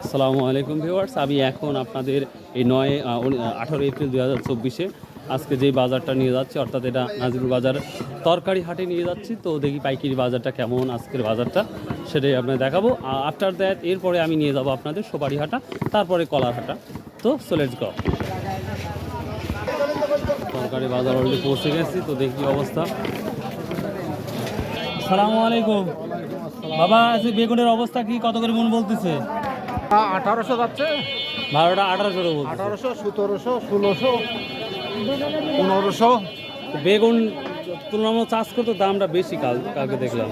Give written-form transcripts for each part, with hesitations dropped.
আসসালামু আলাইকুম ভিউয়ার্স, আমি এখন আপনাদের এই 18 এপ্রিল 2024 আজকে যেই বাজারটা নিয়ে যাচ্ছি, অর্থাৎ এটা নাজিরপুর বাজার তরকারি হাটে নিয়ে যাচ্ছি। তো দেখি পাইকারি বাজারটা কেমন, আজকের বাজারটা সেটাই আপনাদের দেখাবো। আফটার দ্যাট এরপরে আমি নিয়ে যাব আপনাদের সোপারি হাটা, তারপরে কলার হাটা। তো সো লেটস গো। তরকারি বাজার অলরেডি পৌঁছে গেছি, তো দেখি অবস্থা। আসসালামু আলাইকুম বাবা, আজকে বেগুনের অবস্থা কি, কত করে মন বলতেছে? 1800 যাচ্ছে, 12টা 1800 বলছে। 1800, 1700, 1600, 1500। বেগুন তুলনামূলক চাষ করতে দামটা বেশি, কালকে দেখলাম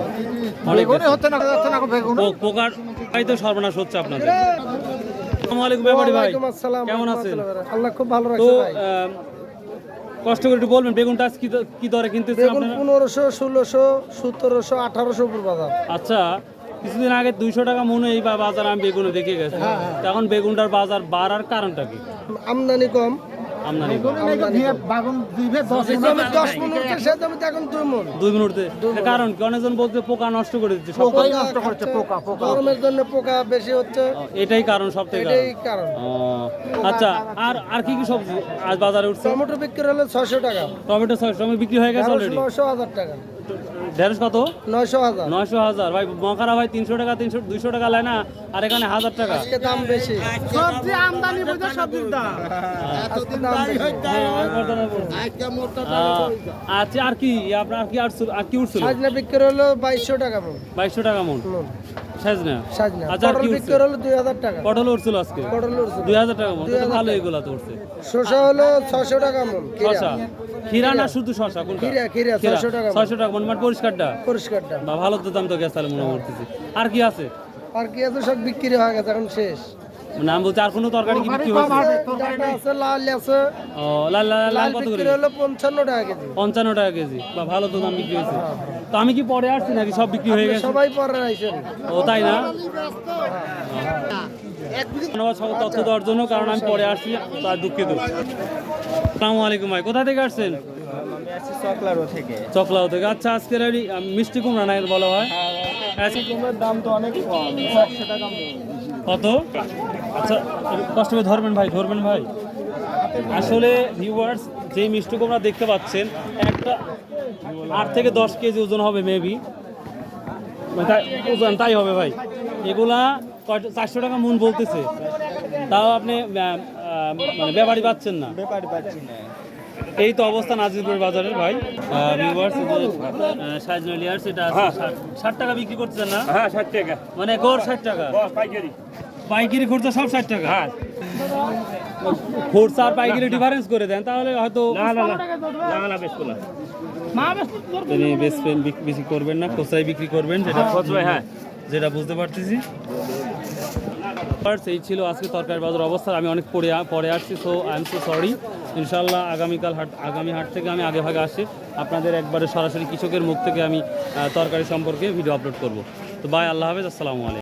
অনেক বেগুনই হচ্ছে না, যাচ্ছে না বেগুন। পোকার তাই তো সর্বনাশ হচ্ছে আপনাদের। আসসালামু আলাইকুম ব্যাপারী ভাই, কেমন আছেন? আল্লাহ খুব ভালো তো রাখছে ভাই। কষ্ট করে একটু বলবেন বেগুনটা আজ কি দরে কিনতেছেন বেগুন আপনারা? 1500, 1600, 1700, 1800 উপর বাজার। আচ্ছা, কিছুদিন আগে 200 টাকা মনে এই বাজার আমি বেগুনে দেখে গেছি। এখন বেগুনটার বাজার বাড়ার কারণটা কি? আমদানি কম। আমদানি কম। বাগুন দিবে 10 যে জমি 10 মণ উঠছে, সে জমিতে এখন 2 মণ। 2 মিনিটে কারণ কি? অনেকজন বলতে পোকা নষ্ট করে দিচ্ছে সব। পোকাই নষ্ট করছে, পোকা। গরমের জন্য পোকা বেশি হচ্ছে, এটাই কারণ, সবথেকে এটাই কারণ। আচ্ছা, আর কি সবজি আজ বাজারে উঠছে? টমেটো বিক্রি হলো 600 টাকা, টমেটো 600 টমেটো বিক্রি হয়ে গেছে অলরেডি। 900,000 টাকা, ঢেঁড়স কত? 900,000। 900,000 ভাই। মকারা ভাই 300 টাকা, 200 টাকা লেয় না, আর এখানে 1000 টাকা। আজকে দাম বেশি, সবজি আমদানি বুঝে সবজির দাম। আজকে দাম বেশি। আচ্ছা, আর কি আপনার আর কি উঠছিল? সাজনা বিক্রি হলো 2200 টাকা মণ। 2200 টাকা মন সাজনা। সাজনা আচ্ছা, আর পটল কি বিক্রি উঠছে? হলো 2000 টাকা, পটল উঠছিল আজকে পটল উঠছে 2000 টাকা মন। তো 2000 ভালো, টাকা। এগুলা তো উঠছে। শসা হলো 600 টাকা মণ। শসা, ক্ষীরা না শুধু শসা? কোনটা? ক্ষীরা 600 টাকা মণ। 600 টাকা মন, মানে পরিষ্কারটা। পরিষ্কারটা। বা ভালো তো দাম তো গেছে তাহলে মনে করতেছি। আর কি আছে? আর কি আছে, সব বিক্রি হয়ে গেছে, এখন শেষ। মানে আমি বলছি আর কোনো তরকারি কি বিক্রি হয়েছে? ডাটা আছে, লাল আছে। ও, লাল লাল কত করে? বিক্রি হলো 55 টাকা কেজি। 55 টাকা কেজি। বা ভালো তো দাম বিক্রি হয়েছে। তো আমি কি পরে আসছি নাকি সব বিক্রি হয়ে গেছে? সবাই পরে আইছেন। ও তাই না? ধন্যবাদ সব তথ্য দেওয়ার জন্য, কারণ আমি পরে আসছি, তার দুঃখিত। আসসালামু আলাইকুম ভাই, কোথা থেকে আসছেন? চকলারো থেকে। চকলাও থেকে। আচ্ছা, আজকের এই মিষ্টি কুমড়া না বলা হয়, কুমড়োর দাম তো অনেক কম, 100 টাকা কত? আচ্ছা, কষ্ট করে ধরবেন ভাই। আসলে ভিউয়ার্স, যে মিষ্টি কুমড়া দেখতে পাচ্ছেন, একটা 8 থেকে 10 কেজি ওজন হবে মেবি, ওজন তাই হবে ভাই। এগুলা 400 টাকা মন বলতেছে, তাও আপনি মানে ব্যাপারই পাচ্ছেন না। ব্যাপারই পাচ্ছি না। এই তো অবস্থা নাজিরপুর বাজারের ভাই। ভিউয়ার্স, সাইজনা লিয়ার্স এটা 60 টাকা বিক্রি করতেছেন না? হ্যাঁ, 60 টাকা। মানে গড় 60 টাকা, পাইকারি খরচা সব 60 টাকা। হ্যাঁ। খরচা আর পাইকারি ডিফারেন্স করে দেন তাহলে হয়তো না বেশি না। তিনি বেশি করবেন না, খুচরাই বিক্রি করবেন, যেটা বুঝতে পারতেছি। এই ছিল আজকে তরকারি বাজার অবস্থা। আমি অনেক পরে আসছি, so I am so sorry. ইনশাল্লাহ আগামী হাট থেকে আমি আগে ভাগে আসি, আপনাদের একবারে সরাসরি কৃষকের মুখ থেকে আমি তরকারি সম্পর্কে ভিডিও আপলোড করব। তো বাই, আল্লাহ হাফেজ, আসসালামু আলাইকুম।